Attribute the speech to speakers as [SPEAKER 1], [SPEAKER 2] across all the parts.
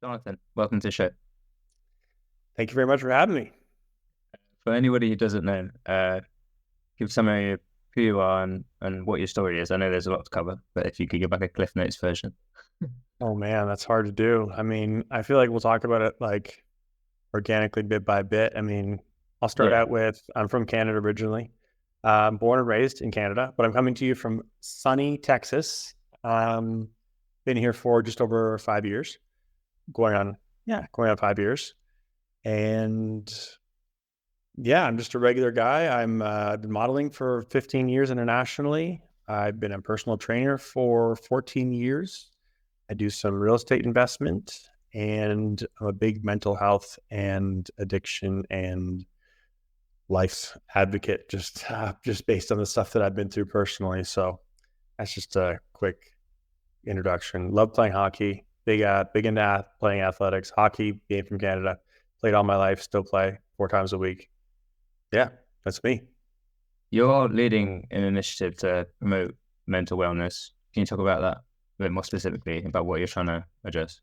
[SPEAKER 1] Jonathan, welcome to the show.
[SPEAKER 2] Thank you very much for having me.
[SPEAKER 1] For anybody who doesn't know, give summary of who you are and what your story is. I know there's a lot to cover, but if you could give like a Cliff Notes version.
[SPEAKER 2] Oh man, that's hard to do. I mean, I feel like we'll talk about it like organically bit by bit. I mean, I'll start
[SPEAKER 1] Yeah,
[SPEAKER 2] out with I'm from Canada originally. Born and raised in Canada, but I'm coming to you from sunny Texas. Um, Been here for just over 5 years, going on 5 years. And yeah, I'm just a regular guy. I've been modeling for 15 years internationally. I've been a personal trainer for 14 years. I do some real estate investment, and I'm a big mental health and addiction and life advocate, just based on the stuff that I've been through personally. So that's just a quick introduction. Love playing hockey. Big into playing athletics. Hockey, being from Canada, played all my life. Still play 4 times a week. Yeah, that's me.
[SPEAKER 1] you're leading an initiative to promote mental wellness. Can you talk about that a bit more specifically about what you're trying to address?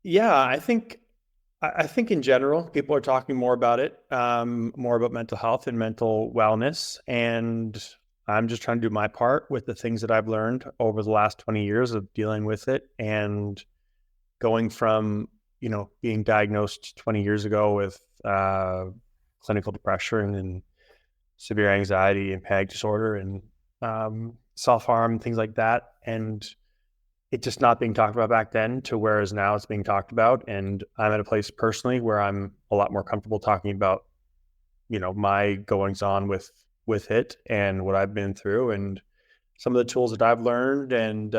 [SPEAKER 2] Yeah, I think in general, people are talking more about it, more about mental health and mental wellness. And I'm just trying to do my part with the things that I've learned over the last 20 years of dealing with it and going from, being diagnosed 20 years ago with clinical depression and severe anxiety and panic disorder and self harm, things like that. And it just not being talked about back then to whereas now it's being talked about. And I'm at a place personally where I'm a lot more comfortable talking about, my goings on with it and what I've been through and some of the tools that I've learned. And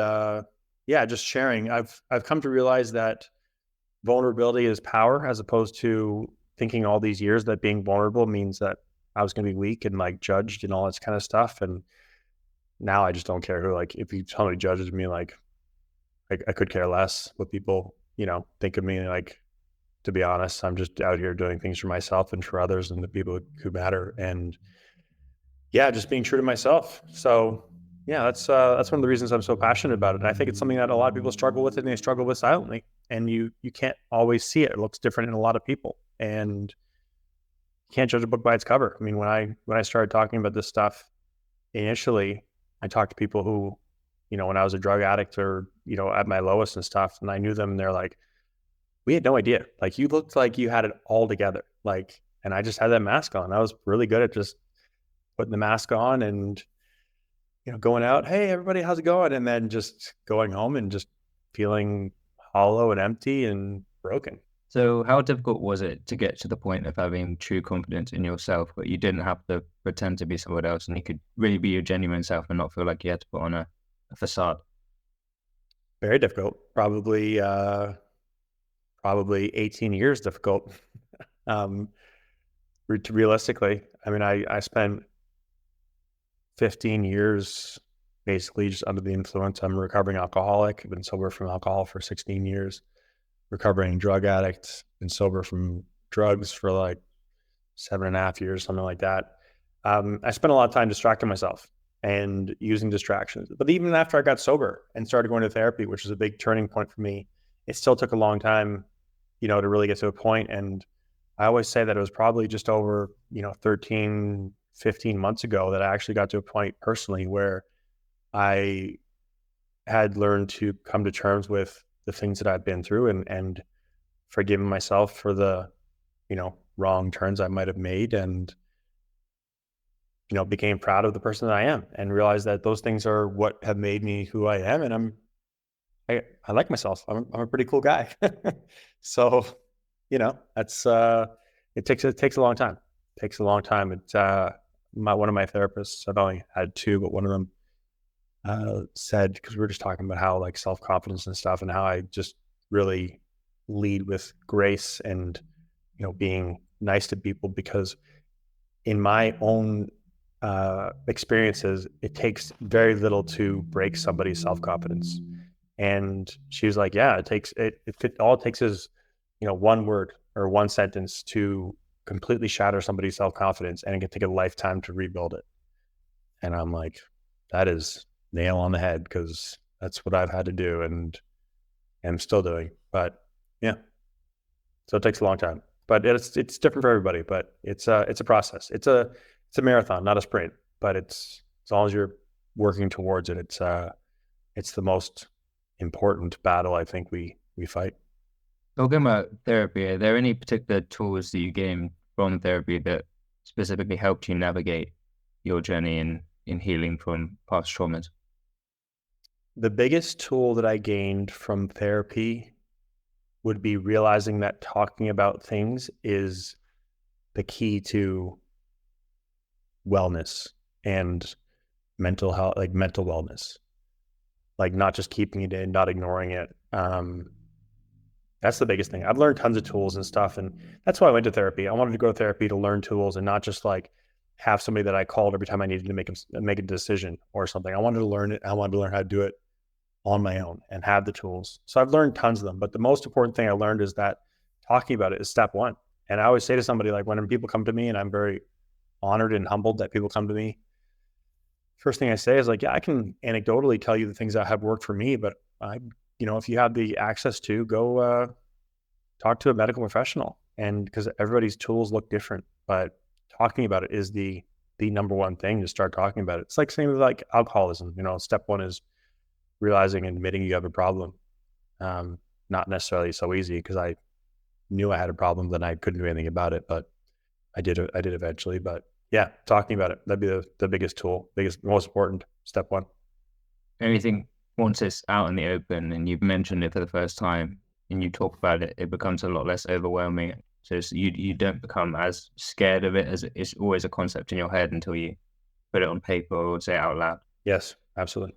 [SPEAKER 2] yeah, just sharing. I've come to realize that vulnerability is power as opposed to thinking all these years that being vulnerable means that I was going to be weak and like judged and all this kind of stuff. And now I just don't care who, like, if somebody judges me, like, I could care less what people, think of me. Like, to be honest, I'm just out here doing things for myself and for others and the people who matter. And yeah, just being true to myself. So yeah, that's one of the reasons I'm so passionate about it. And I think it's something that a lot of people struggle with, and they struggle with silently. And you can't always see it. It looks different in a lot of people, and you can't judge a book by its cover. I mean, when I started talking about this stuff initially, I talked to people who, when I was a drug addict or, at my lowest and stuff, and I knew them, and they're like, we had no idea. Like, you looked like you had it all together. Like, and I just had that mask on. I was really good at just putting the mask on and, going out, hey, everybody, how's it going? And then just going home and just feeling hollow and empty and broken.
[SPEAKER 1] So, how difficult was it to get to the point of having true confidence in yourself, but you didn't have to pretend to be someone else and you could really be your genuine self and not feel like you had to put on a facade?
[SPEAKER 2] Very difficult. Probably 18 years difficult. Um, Realistically, I mean, I spent 15 years basically just under the influence. I'm a recovering alcoholic. I've been sober from alcohol for 16 years, recovering drug addict, been sober from drugs for like 7.5 years, something like that. I spent a lot of time distracting myself and using distractions. But even after I got sober and started going to therapy, which was a big turning point for me, it still took a long time, to really get to a point. And I always say that it was probably just over, 13, 15 months ago that I actually got to a point personally where I had learned to come to terms with the things that I've been through and forgiven myself for the, wrong turns I might have made and, became proud of the person that I am and realized that those things are what have made me who I am. And I like myself. I'm a pretty cool guy. So, that's, it takes a long time. It takes a long time. It's, one of my therapists, I've only had two, but one of them, said, because we were just talking about how like self-confidence and stuff and how I just really lead with grace and, being nice to people because in my own experiences, it takes very little to break somebody's self-confidence. And she was like, yeah, all it takes is, one word or one sentence to completely shatter somebody's self-confidence, and it can take a lifetime to rebuild it. And I'm like, that is nail on the head because that's what I've had to do and am still doing. But yeah. So it takes a long time, but it's different for everybody. But it's a process. It's a marathon, not a sprint. But it's as long as you're working towards it, it's the most important battle I think we fight.
[SPEAKER 1] Talking about therapy, are there any particular tools that you gained from therapy that specifically helped you navigate your journey in healing from past traumas?
[SPEAKER 2] The biggest tool that I gained from therapy would be realizing that talking about things is the key to wellness and mental health, like mental wellness, like not just keeping it in, not ignoring it. That's the biggest thing. I've learned tons of tools and stuff, and that's why I went to therapy. I wanted to go to therapy to learn tools and not just like have somebody that I called every time I needed to make a decision or something. I wanted to learn it. I wanted to learn how to do it on my own and have the tools. So I've learned tons of them, but the most important thing I learned is that talking about it is step one. And I always say to somebody, like when people come to me, and I'm very honored and humbled that people come to me, first thing I say is like, yeah, I can anecdotally tell you the things that have worked for me, but if you have the access to go talk to a medical professional, and because everybody's tools look different, but talking about it is the number one thing to start talking about it. It's like same with like alcoholism. Step one is realizing and admitting you have a problem. Not necessarily so easy because I knew I had a problem, then I couldn't do anything about it, but I did eventually. But yeah, talking about it, that'd be the biggest tool, most important step one.
[SPEAKER 1] Anything once it's out in the open and you've mentioned it for the first time and you talk about it, it becomes a lot less overwhelming. So you don't become as scared of it as it's always a concept in your head until you put it on paper or say it out loud.
[SPEAKER 2] Yes, absolutely.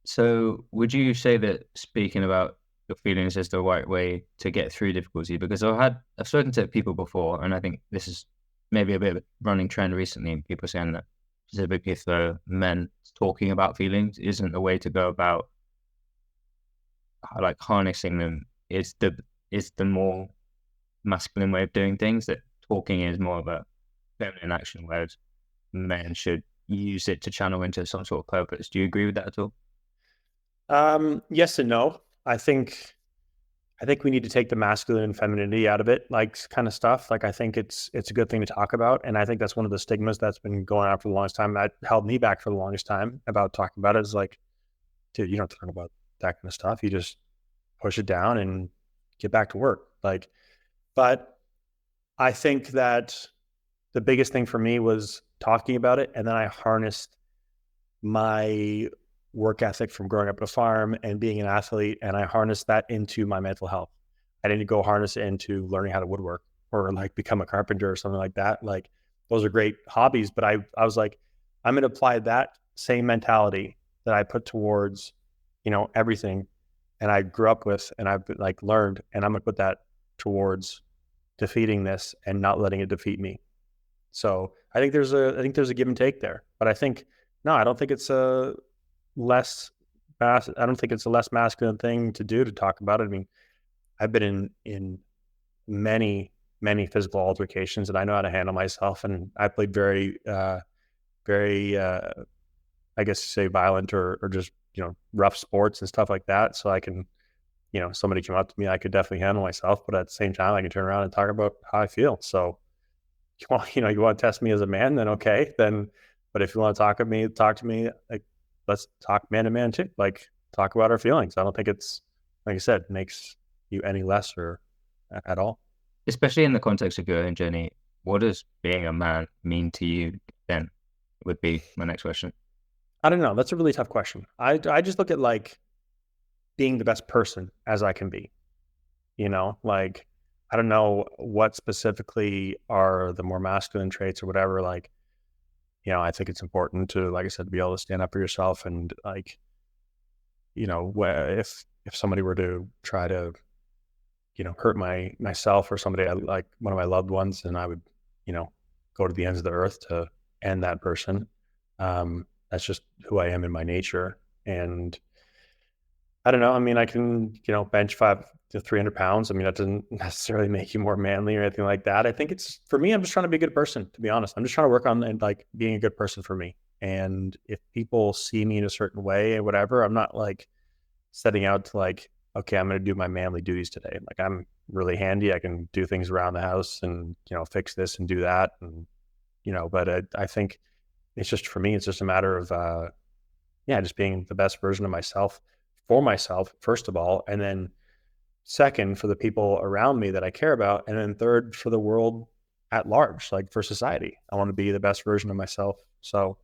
[SPEAKER 1] So would you say that speaking about your feelings is the right way to get through difficulty? Because I've spoken to people before, and I think this is maybe a bit of a running trend recently, people saying that specifically for men, talking about feelings isn't the way to go about like harnessing them. Is the more masculine way of doing things, that talking is more of a feminine action, whereas men should use it to channel into some sort of purpose. Do you agree with that at all?
[SPEAKER 2] Yes and no. I think we need to take the masculine and femininity out of it, like kind of stuff. Like I think it's a good thing to talk about, and I think that's one of the stigmas that's been going on for the longest time. That held me back for the longest time about talking about it. Is like, dude, you don't talk about that kind of stuff. You just push it down and get back to work. Like, but I think that the biggest thing for me was talking about it, and then I harnessed my work ethic from growing up at a farm and being an athlete, and I harnessed that into my mental health. I didn't go harness it into learning how to woodwork or like become a carpenter or something like that. Like those are great hobbies, but I was like, I'm going to apply that same mentality that I put towards, everything, and I grew up with, and I've like learned, and I'm going to put that towards defeating this and not letting it defeat me. So I think there's a give and take there, but I think no, I don't think it's a I don't think it's a less masculine thing to do to talk about it. I mean, I've been in many physical altercations, and I know how to handle myself. And I played very I guess you say violent or just rough sports and stuff like that. So I can somebody come up to me, I could definitely handle myself, but at the same time, I can turn around and talk about how I feel. So you want to test me as a man, then okay, then. But if you want to talk to me, like let's talk man to man too. Like talk about our feelings. I don't think it's like I said makes you any less or at all.
[SPEAKER 1] Especially in the context of your own journey, what does being a man mean to you then? Would be my next question.
[SPEAKER 2] I don't know. That's a really tough question. I just look at like being the best person as I can be. Like I don't know what specifically are the more masculine traits or whatever. Like I think it's important to, like I said, be able to stand up for yourself and like, if somebody were to try to, hurt myself or somebody like one of my loved ones, then I would, go to the ends of the earth to end that person. That's just who I am in my nature. And I don't know. I mean, I can, bench 5 to 300 pounds. I mean, that doesn't necessarily make you more manly or anything like that. I think it's for me, I'm just trying to be a good person, to be honest. I'm just trying to work on and like being a good person for me. And if people see me in a certain way or whatever, I'm not like setting out to like okay, I'm going to do my manly duties today. Like I'm really handy. I can do things around the house and, fix this and do that. And, but I think it's just, for me, it's just a matter of, yeah, just being the best version of myself for myself, first of all. And then second, for the people around me that I care about. And then third, for the world at large, like for society. I want to be the best version of myself. So,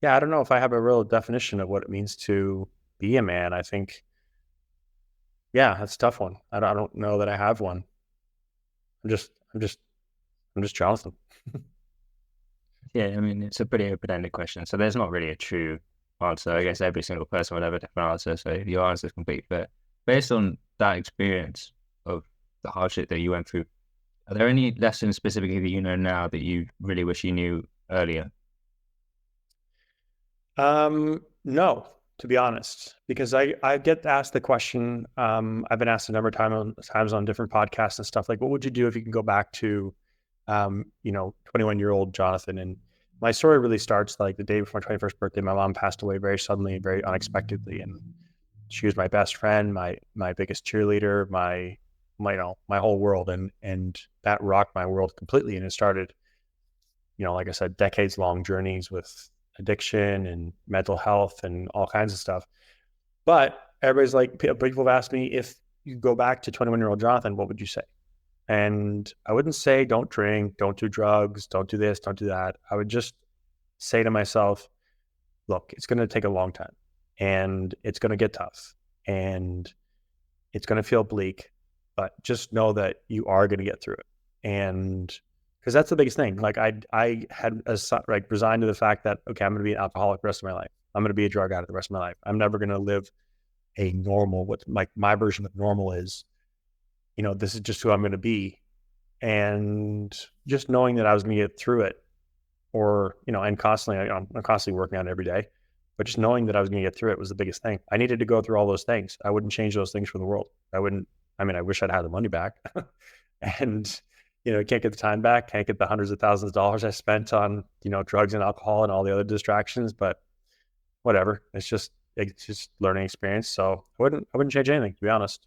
[SPEAKER 2] yeah, I don't know if I have a real definition of what it means to be a man. I think, yeah, that's a tough one. I don't know that I have one. I'm just, I'm just, I'm just Jonathan.
[SPEAKER 1] Yeah, I mean, it's a pretty open-ended question. So there's not really a true answer. I guess every single person will have a different answer. So your answer is complete. But based on that experience of the hardship that you went through, are there any lessons specifically that you know now that you really wish you knew earlier?
[SPEAKER 2] No, to be honest, because I get asked the question. I've been asked a number of times on different podcasts and stuff like, what would you do if you can go back to, 21-year-old Jonathan? And my story really starts like the day before my 21st birthday. My mom passed away very suddenly, very unexpectedly, and she was my best friend, my biggest cheerleader, my whole world, and that rocked my world completely. And it started, like I said, decades long journeys with addiction and mental health and all kinds of stuff. But everybody's like, people have asked me, if you go back to 21-year-old Jonathan, what would you say? And I wouldn't say don't drink, don't do drugs, don't do this, don't do that. I would just say to myself, look, it's going to take a long time and it's going to get tough and it's going to feel bleak, but just know that you are going to get through it. And because that's the biggest thing. Like I had like resigned to the fact that, okay, I'm going to be an alcoholic the rest of my life. I'm going to be a drug addict the rest of my life. I'm never going to live a normal, what like my version of normal is. This is just who I'm going to be. And just knowing that I was going to get through it, or and constantly, I'm constantly working on it every day. But just knowing that I was going to get through it was the biggest thing. I needed to go through all those things. I wouldn't change those things for the world. I wouldn't. I mean, I wish I'd had the money back, and can't get the time back, can't get the hundreds of thousands of dollars I spent on drugs and alcohol and all the other distractions. But whatever, it's just learning experience. So I wouldn't change anything, to be honest.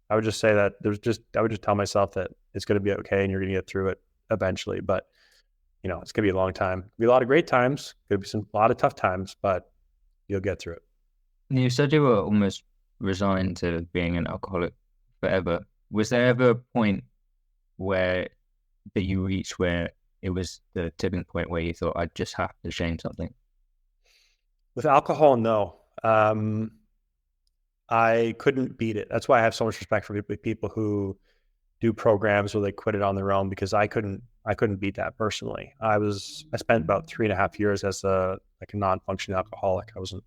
[SPEAKER 2] I would just say that I would just tell myself that it's going to be okay and you're going to get through it eventually. But it's going to be a long time. It'll be a lot of great times. Going to be a lot of tough times, but you'll get through it.
[SPEAKER 1] You said you were almost resigned to being an alcoholic forever. Was there ever a point where that you reached where it was the tipping point where you thought, I just have to change something?
[SPEAKER 2] With alcohol, no. I couldn't beat it. That's why I have so much respect for people who do programs where they quit it on their own, because I couldn't beat that personally. I spent about 3.5 years as a non-functioning alcoholic. I wasn't,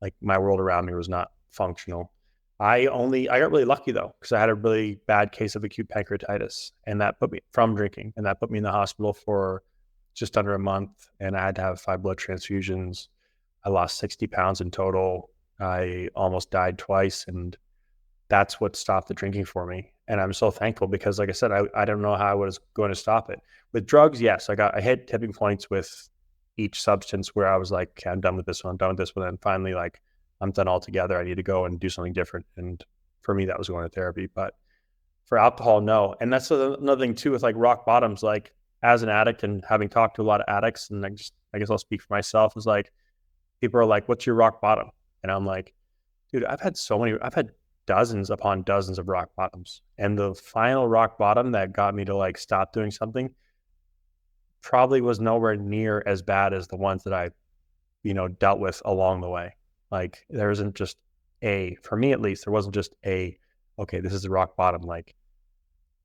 [SPEAKER 2] like, my world around me was not functional. I got really lucky though, because I had a really bad case of acute pancreatitis, and that put me from drinking, and that put me in the hospital for just under a month, and I had to have 5 blood transfusions. I lost 60 pounds in total. I almost died twice, and that's what stopped the drinking for me. And I'm so thankful, because like I said, I don't know how I was going to stop it. With drugs, yes, I hit tipping points with each substance where I was like, okay, I'm done with this one, I'm done with this one. And finally, like, I'm done altogether. I need to go and do something different. And for me, that was going to therapy. But for alcohol, no. And that's another thing too, with like rock bottoms, like as an addict and having talked to a lot of addicts, and I guess I'll speak for myself, is like, people are like, what's your rock bottom? And I'm like, dude, I've had dozens upon dozens of rock bottoms. And the final rock bottom that got me to like stop doing something probably was nowhere near as bad as the ones that I, dealt with along the way. Like, there isn't just for me at least, there wasn't just okay, this is the rock bottom. Like,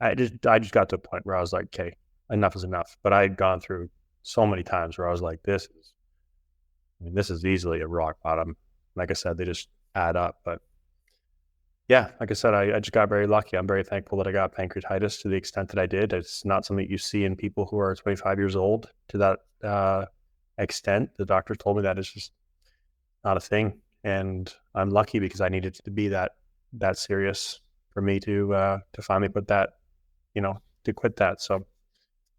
[SPEAKER 2] I just got to a point where I was like, okay, enough is enough. But I had gone through so many times where I was like, this is easily a rock bottom. Like I said, they just add up. But yeah, like I said, I just got very lucky. I'm very thankful that I got pancreatitis to the extent that I did. It's not something you see in people who are 25 years old to that extent. The doctor told me that it's just not a thing. And I'm lucky, because I needed to be that serious for me to finally put that, to quit that. So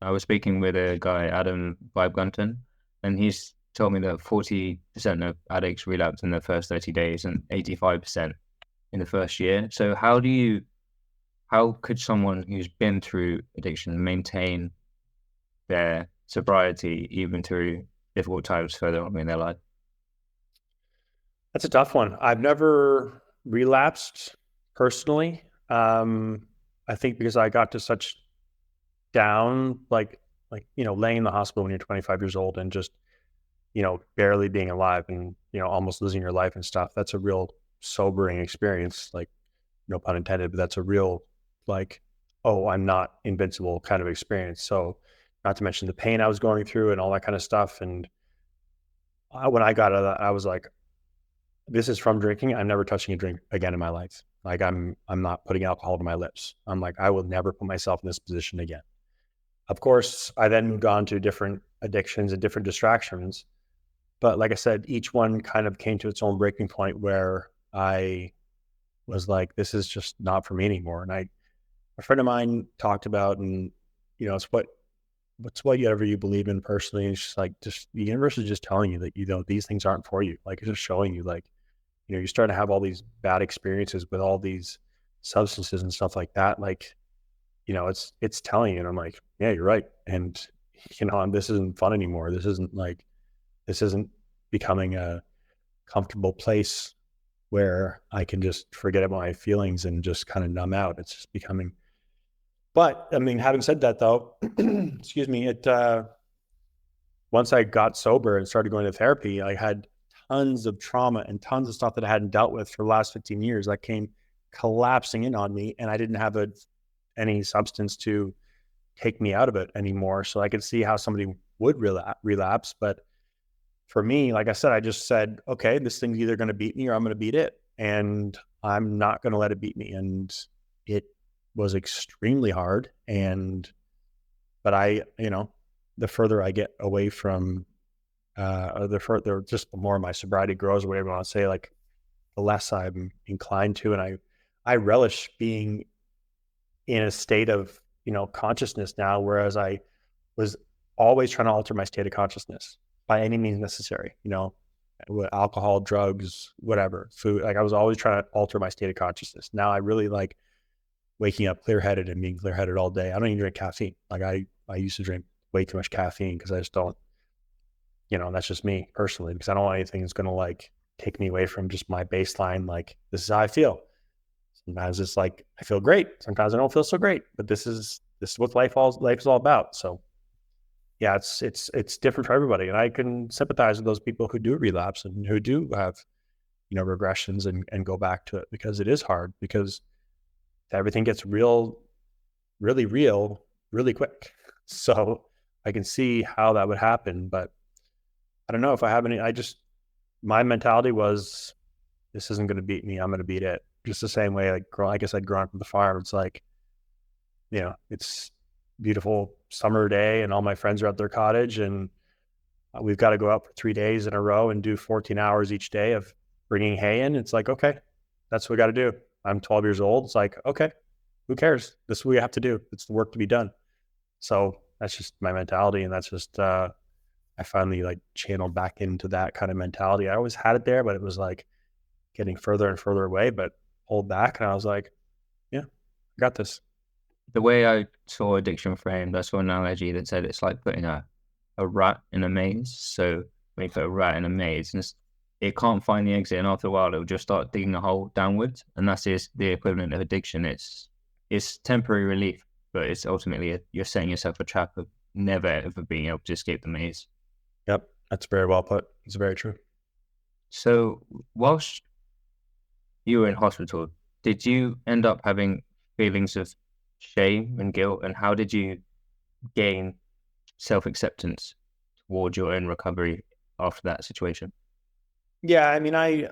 [SPEAKER 1] I was speaking with a guy, Adam Gunton, and he's told me that 40% of addicts relapse in the first 30 days and 85% in the first year. So how could someone who's been through addiction maintain their sobriety even through difficult times further on in their life?
[SPEAKER 2] That's a tough one. I've never relapsed personally. I think because I got to such down, laying in the hospital when you're 25 years old and just, barely being alive and, almost losing your life and stuff. That's a real sobering experience. Like, no pun intended, but that's a real, like, oh, I'm not invincible kind of experience. So, not to mention the pain I was going through and all that kind of stuff. And when I got out of that, I was like, this is from drinking. I'm never touching a drink again in my life. Like, I'm not putting alcohol to my lips. I'm like, I will never put myself in this position again. Of course, I then moved on to different addictions and different distractions. But like I said, each one kind of came to its own breaking point where I was like, this is just not for me anymore. And a friend of mine talked about, and it's whatever you believe in personally. And it's just like, just the universe is just telling you that, these things aren't for you. Like, it's just showing you, like, you start to have all these bad experiences with all these substances and stuff like that. Like, it's telling you. And I'm like, yeah, you're right. And, this isn't fun anymore. This isn't becoming a comfortable place where I can just forget about my feelings and just kind of numb out. It's just becoming, but I mean, having said that though, excuse me, once I got sober and started going to therapy, I had tons of trauma and tons of stuff that I hadn't dealt with for the last 15 years that came collapsing in on me. And I didn't have any substance to take me out of it anymore. So I could see how somebody would relapse. But for me, like I said, I just said, okay, this thing's either going to beat me or I'm going to beat it. And I'm not going to let it beat me. And it was extremely hard. But the further I get away from, the further, just the more my sobriety grows, or whatever I want to say, like, the less I'm inclined to. And I relish being in a state of, consciousness now, whereas I was always trying to alter my state of consciousness by any means necessary, with alcohol, drugs, whatever, food. Like, I was always trying to alter my state of consciousness. Now I really like waking up clear-headed and being clear-headed all day. I don't even drink caffeine. Like, I used to drink way too much caffeine because I just don't, that's just me personally, because I don't want anything that's going to, like, take me away from just my baseline. Like, this is how I feel. Sometimes it's like, I feel great. Sometimes I don't feel so great, but this is what life is all about. So yeah, it's different for everybody. And I can sympathize with those people who do relapse and who do have, regressions and go back to it, because it is hard, because everything gets really real, really quick. So I can see how that would happen, but I don't know if I have any. My mentality was, this isn't going to beat me. I'm going to beat it. Just the same way, like I said, growing up on the farm, it's like, it's beautiful summer day and all my friends are at their cottage, and we've got to go out for 3 days in a row and do 14 hours each day of bringing hay in. It's like, okay, that's what we got to do. I'm 12 years old. It's like, okay, who cares? This is what we have to do. It's the work to be done. So that's just my mentality. And that's just, I finally, like, channeled back into that kind of mentality. I always had it there, but it was like getting further and further away, but pulled back. And I was like, yeah, I got this.
[SPEAKER 1] The way I saw addiction framed, I saw an analogy that said it's like putting a rat in a maze. So when you put a rat in a maze, and it can't find the exit, and after a while it'll just start digging a hole downwards, and that's the equivalent of addiction. It's temporary relief, but it's ultimately you're setting yourself a trap of never ever being able to escape the maze.
[SPEAKER 2] Yep, that's very well put. It's very true.
[SPEAKER 1] So whilst you were in hospital, did you end up having feelings of shame and guilt, and how did you gain self-acceptance towards your own recovery after that situation?
[SPEAKER 2] Yeah, I mean, I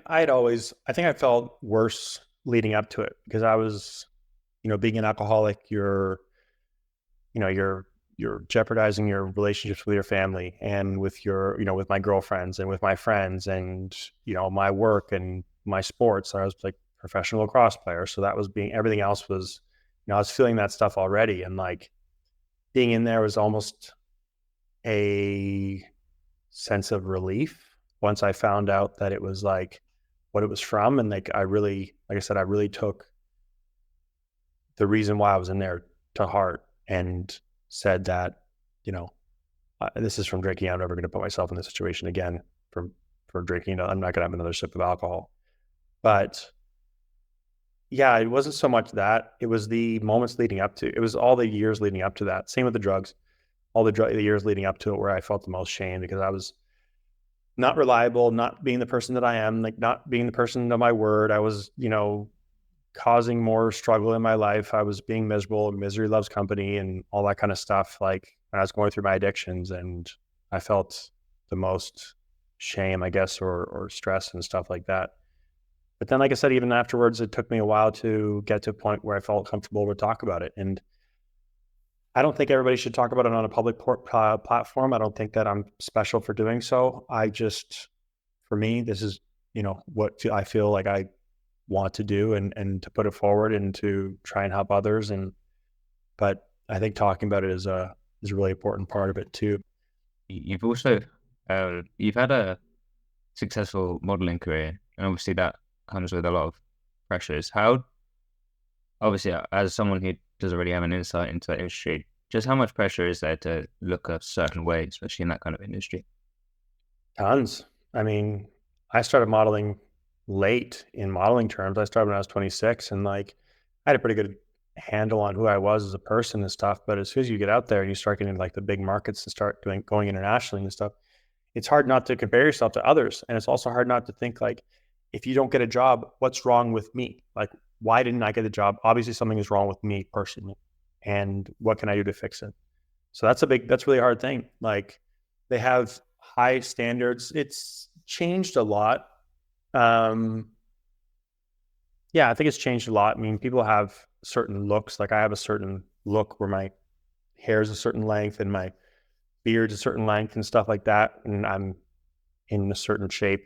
[SPEAKER 2] think I felt worse leading up to it, because I was, being an alcoholic, you're jeopardizing your relationships with your family and with with my girlfriends and with my friends and, my work and my sports. I was like professional lacrosse player. So that was everything else was, I was feeling that stuff already. And, like, being in there was almost a sense of relief once I found out that it was like, what it was from. And like, like I said, I really took the reason why I was in there to heart and said that, you know, this is from drinking. I'm never going to put myself in this situation again for drinking. I'm not going to have another sip of alcohol. But yeah, it wasn't so much that. It was the moments leading up to. It was all the years leading up to that. Same with the drugs. All the years leading up to it, where I felt the most shame because I was not reliable, not being the person that I am, like not being the person of my word. I was, causing more struggle in my life. I was being miserable. Misery loves company, and all that kind of stuff. Like when I was going through my addictions, and I felt the most shame, I guess, or stress and stuff like that. But then, like I said, even afterwards, it took me a while to get to a point where I felt comfortable to talk about it. And I don't think everybody should talk about it on a public platform. I don't think that I'm special for doing so. For me, this is, what I feel like I want to do, and to put it forward and to try and help others. But I think talking about it is a really important part of it too.
[SPEAKER 1] You've also you've had a successful modeling career, and obviously that comes with a lot of pressures. How obviously, as someone who doesn't really have an insight into that industry, just how much pressure is there to look a certain way, especially in that kind of industry?
[SPEAKER 2] Tons. I mean, I started modeling late in modeling terms. I started when I was 26, and like I had a pretty good handle on who I was as a person and stuff. But as soon as you get out there and you start getting like the big markets and start going internationally and stuff, it's hard not to compare yourself to others. And it's also hard not to think like, if you don't get a job, what's wrong with me? Like, why didn't I get a job? Obviously something is wrong with me personally. And what can I do to fix it? So that's really a hard thing. Like they have high standards. It's changed a lot. Um, yeah, I think it's changed a lot. I mean, people have certain looks. Like I have a certain look where my hair is a certain length and my beard's a certain length and stuff like that. And I'm in a certain shape,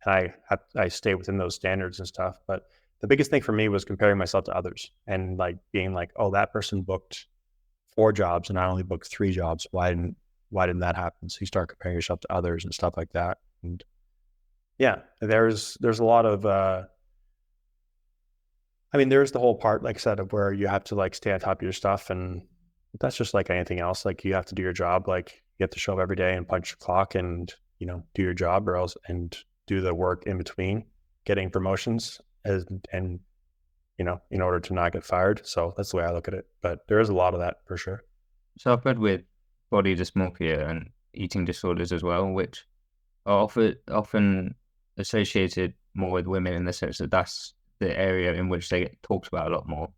[SPEAKER 2] and I stay within those standards and stuff. But the biggest thing for me was comparing myself to others and like being like, oh, that person booked 4 jobs and I only booked 3 jobs. Why didn't that happen? So you start comparing yourself to others and stuff like that. And yeah, there's a lot of I mean, there's the whole part, like I said, of where you have to like stay on top of your stuff, and that's just like anything else. Like you have to do your job. Like you have to show up every day and punch the clock, and do your job, or else, and do the work in between getting promotions, and in order to not get fired. So that's the way I look at it. But there is a lot of that for sure.
[SPEAKER 1] Suffered with body dysmorphia and eating disorders as well, which are often associated more with women in the sense that that's the area in which they get talked about a lot more.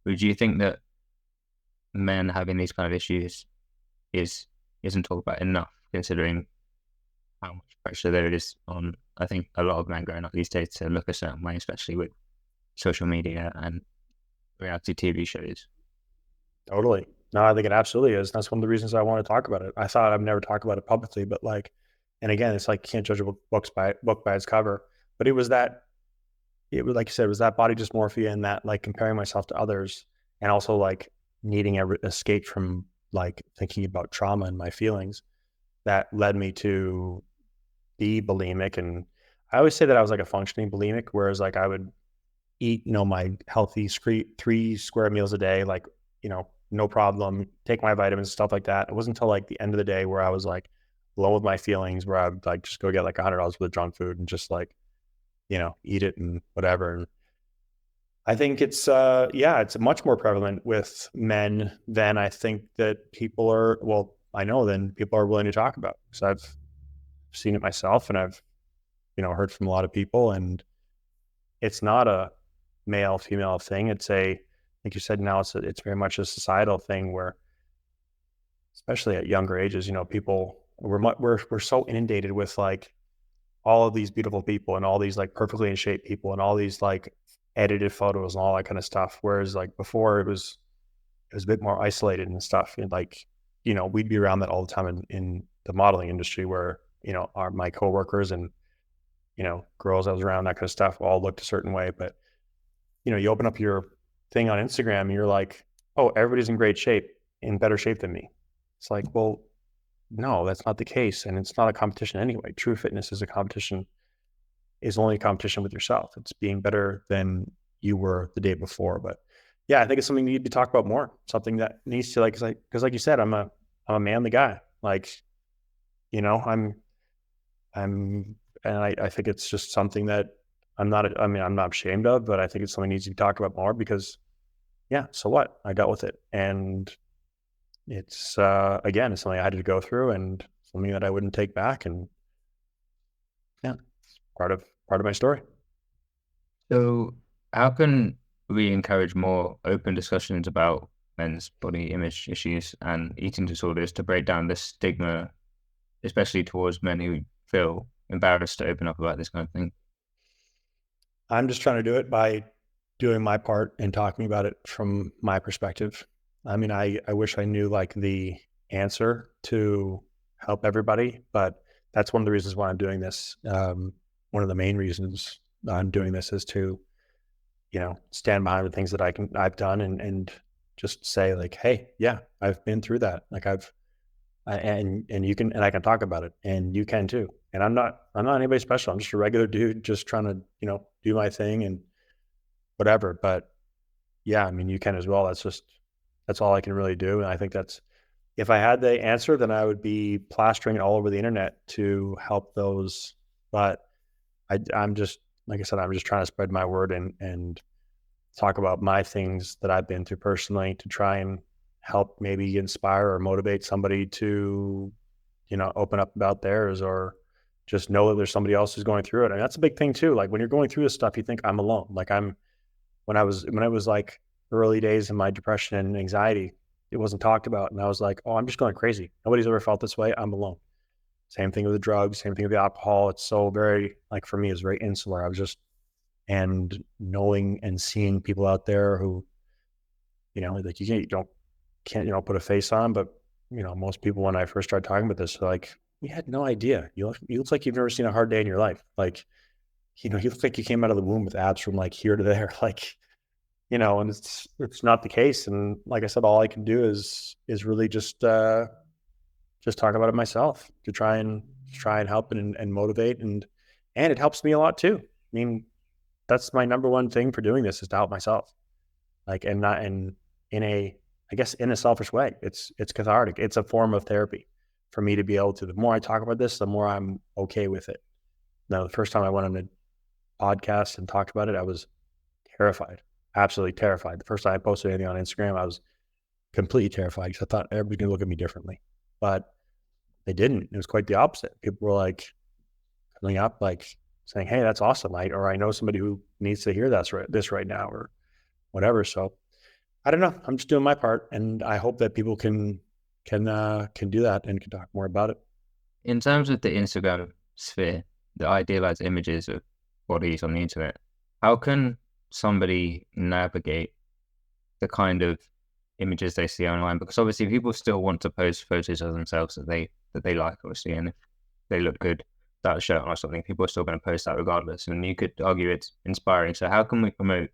[SPEAKER 1] Would you think that men having these kind of issues isn't talked about enough, considering how much pressure there is on, I think, a lot of men growing up these days to look a certain way, especially with social media and reality TV shows?
[SPEAKER 2] Totally. No, I think it absolutely is. That's one of the reasons I want to talk about it. I thought I've never talked about it publicly, but like, and again, it's like, can't judge a book by its cover. But it was like you said, it was that body dysmorphia and that like comparing myself to others, and also like needing a escape from like thinking about trauma and my feelings, that led me to be bulimic. And I always say that I was like a functioning bulimic, whereas like I would eat, my healthy 3 square meals a day, like, no problem, take my vitamins, stuff like that. It wasn't until like the end of the day where I was like alone with my feelings, where I would like just go get like $100 worth of junk food and just like, eat it and whatever. And I think it's much more prevalent with men than I think that people are, well, I know than people are willing to talk about. So I've seen it myself, and I've, heard from a lot of people, and it's not a male female thing. It's like you said, now it's very much a societal thing where, especially at younger ages, people we're so inundated with like all of these beautiful people and all these like perfectly in shape people and all these like edited photos and all that kind of stuff. Whereas like before it was a bit more isolated and stuff. And like, we'd be around that all the time in the modeling industry, where, my coworkers and, girls I was around, that kind of stuff, all looked a certain way. But, you open up your thing on Instagram and you're like, oh, everybody's in great shape, in better shape than me. It's like, well, no, that's not the case. And it's not a competition anyway. True fitness is a competition, is only a competition with yourself. It's being better than you were the day before. But yeah, I think it's something you need to talk about more. Something that needs to because like you said, I'm a manly guy. Like, you know, I'm, and I think it's just something that I'm not ashamed of, but I think it's something that needs to be talked about more because yeah, so what? I dealt with it. And it's, again, it's something I had to go through and something that I wouldn't take back. And yeah, it's part of my story.
[SPEAKER 1] So, how can we encourage more open discussions about men's body image issues and eating disorders to break down this stigma, especially towards men who feel embarrassed to open up about this kind of thing?
[SPEAKER 2] I'm just trying to do it by doing my part and talking about it from my perspective. I mean, I wish I knew like the answer to help everybody, but that's one of the reasons why I'm doing this. One of the main reasons I'm doing this is to, stand behind the things that I've done and just say like, hey, yeah, I've been through that. Like and you can, and I can talk about it and you can too. And I'm not anybody special. I'm just a regular dude just trying to, do my thing and whatever. But yeah, I mean, you can as well. That's all I can really do. And I think if I had the answer, then I would be plastering it all over the internet to help those. But I'm just, like I said, I'm just trying to spread my word and talk about my things that I've been through personally to try and help maybe inspire or motivate somebody to, open up about theirs or just know that there's somebody else who's going through it. And that's a big thing too. Like when you're going through this stuff, you think I'm alone. Like when it was like early days in my depression and anxiety, it wasn't talked about. And I was like, oh, I'm just going crazy. Nobody's ever felt this way. I'm alone. Same thing with the drugs, same thing with the alcohol. It's so very, like for me, it's very insular. And knowing and seeing people out there who, like you can't put a face on, but most people when I first started talking about this, like, we had no idea. You look like you've never seen a hard day in your life. Like, you look like you came out of the womb with abs from like here to there. Like, and it's not the case. And like I said, all I can do is really just talk about it myself to try and help and motivate and it helps me a lot too. I mean, that's my number one thing for doing this is to help myself. Like, and not in a, I guess in a selfish way. It's cathartic. It's a form of therapy for me to be able to. The more I talk about this, the more I'm okay with it. Now, the first time I went on a podcast and talked about it, I was terrified, absolutely terrified. The first time I posted anything on Instagram, I was completely terrified because I thought everybody's gonna look at me differently, but they didn't. It was quite the opposite. People were like coming up, like saying, "Hey, that's awesome!" I know somebody who needs to hear this right now, or whatever. So I don't know. I'm just doing my part, and I hope that people can do that and can talk more about it.
[SPEAKER 1] In terms of the Instagram sphere, the idealized images of bodies on the internet, how can somebody navigate the kind of images they see online? Because obviously people still want to post photos of themselves that they like, obviously, and if they look good without a shirt on or something, people are still going to post that regardless. And you could argue it's inspiring. So how can we promote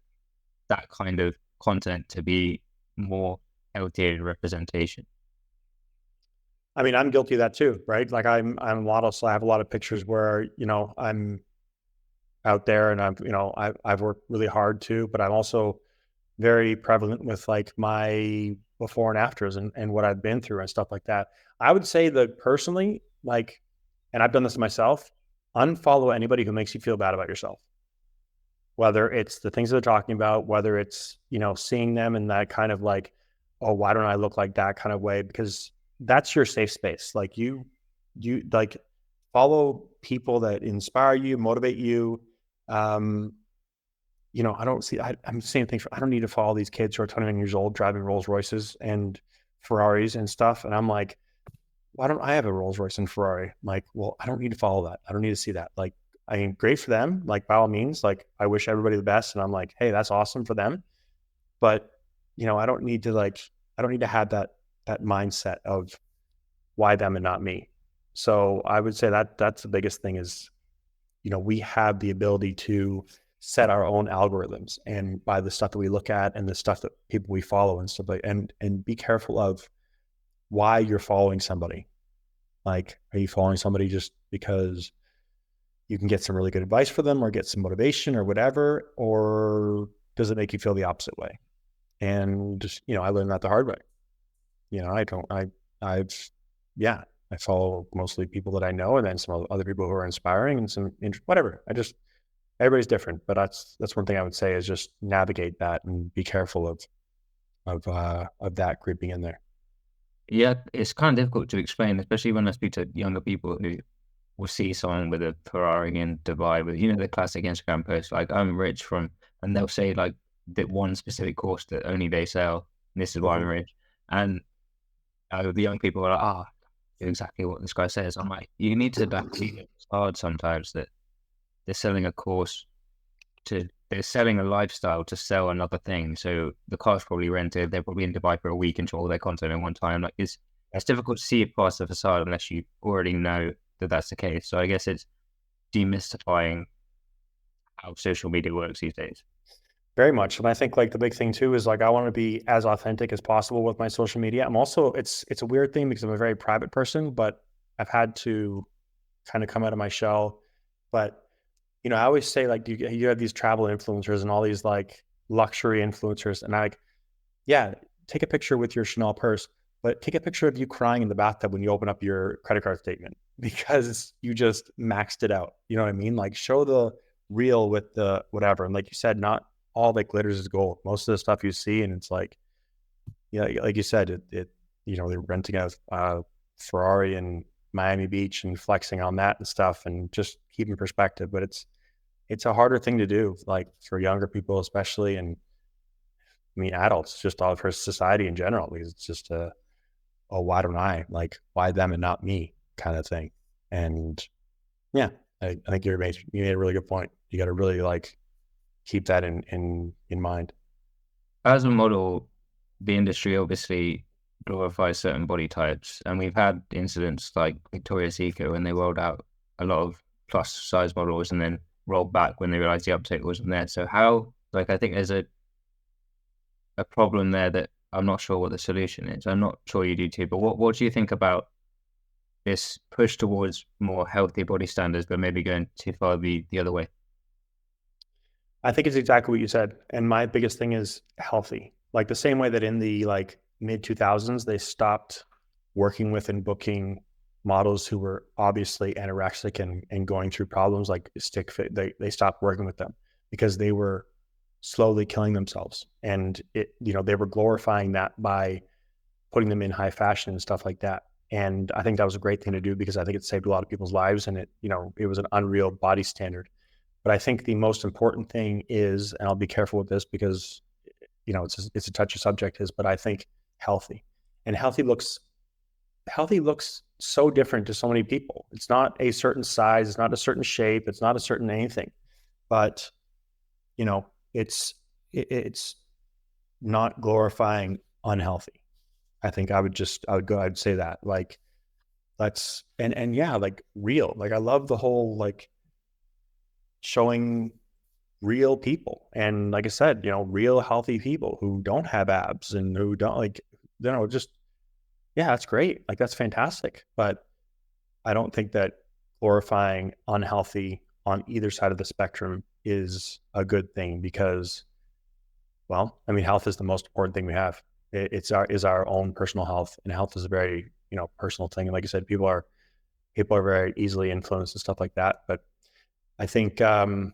[SPEAKER 1] that kind of content to be more healthy representation?
[SPEAKER 2] I mean, I'm guilty of that too, right? Like I'm a model, so I have a lot of pictures where I'm out there, and I've worked really hard too, but I'm also very prevalent with like my before and afters and what I've been through and stuff like that. I would say that personally, like, and I've done this myself, unfollow anybody who makes you feel bad about yourself. Whether it's the things they're talking about, whether it's, seeing them in that kind of like, oh, why don't I look like that kind of way? Because that's your safe space. Like you like follow people that inspire you, motivate you. Um, I don't see, I'm saying things, I don't need to follow these kids who are 29 years old driving Rolls Royces and Ferraris and stuff. And I'm like, why don't I have a Rolls Royce and Ferrari? I'm like, well, I don't need to follow that. I don't need to see that. Like, I mean, great for them. Like, by all means, like, I wish everybody the best. And I'm like, hey, that's awesome for them. But, I don't need to I don't need to have that mindset of why them and not me. So I would say that's the biggest thing is, we have the ability to set our own algorithms and by the stuff that we look at and the stuff that people we follow and stuff like, and be careful of why you're following somebody. Like, are you following somebody just because you can get some really good advice for them or get some motivation or whatever, or does it make you feel the opposite way? And just, I learned that the hard way. I don't, I've, yeah, I follow mostly people that I know, and then some other people who are inspiring, and some whatever. Everybody's different, but that's one thing I would say is just navigate that and be careful of that creeping in there.
[SPEAKER 1] Yeah, it's kind of difficult to explain, especially when I speak to younger people who will see someone with a Ferrari in Dubai with, the classic Instagram post, like, I'm rich from, and they'll say like that one specific course that only they sell, and this is why I'm
[SPEAKER 2] Mm-hmm.
[SPEAKER 1] rich. And the young people are like, exactly what this guy says. I'm like, you need to adapt. It's hard sometimes that they're selling a course they're selling a lifestyle to sell another thing. So the car's probably rented. They're probably in Dubai for a week and show all their content in one time. Like it's difficult to see it past the facade unless you already know that that's the case. So I guess it's demystifying how social media works these days.
[SPEAKER 2] Very much. And I think like the big thing too is like I want to be as authentic as possible with my social media. I'm also it's a weird thing because I'm a very private person, but I've had to kind of come out of my shell. But I always say like you have these travel influencers and all these like luxury influencers, and I like, yeah, take a picture with your Chanel purse, but take a picture of you crying in the bathtub when you open up your credit card statement because you just maxed it out. You know what I mean? Like show the real with the whatever. And like you said, not all that glitters is gold. Most of the stuff you see, and it's like, like you said, they're renting a Ferrari in Miami Beach and flexing on that and stuff, and just keeping perspective. But it's a harder thing to do, like for younger people especially, and I mean adults, just all for society in general, because it's just why don't I, like, why them and not me kind of thing. And yeah, I think you made a really good point. You got to really like keep that in mind.
[SPEAKER 1] As a model, the industry obviously glorifies certain body types, and we've had incidents like Victoria's Secret when they rolled out a lot of plus size models and then rolled back when they realized the uptake wasn't there. So how, like, I think there's a problem there that I'm not sure what the solution is. I'm not sure you do too, but what do you think about this push towards more healthy body standards, but maybe going too far the other way?
[SPEAKER 2] I think it's exactly what you said. And my biggest thing is healthy. Like the same way that in the like mid 2000s, they stopped working with and booking models who were obviously anorexic and going through problems like stick fit. They stopped working with them because they were slowly killing themselves. And they were glorifying that by putting them in high fashion and stuff like that. And I think that was a great thing to do because I think it saved a lot of people's lives, and it was an unreal body standard. But I think the most important thing is, and I'll be careful with this because it's a touchy subject, but I think healthy, and healthy looks so different to so many people. It's not a certain size, it's not a certain shape, it's not a certain anything, but you know, it's not glorifying unhealthy. I think I'd say that like let's and yeah, like real. Like I love the whole like showing real people. And like I said, real healthy people who don't have abs and who don't like, just, yeah, that's great. Like that's fantastic. But I don't think that glorifying unhealthy on either side of the spectrum is a good thing because, well, I mean, health is the most important thing we have. It's our own personal health, and health is a very, personal thing. And like I said, people are very easily influenced and stuff like that. But I think, I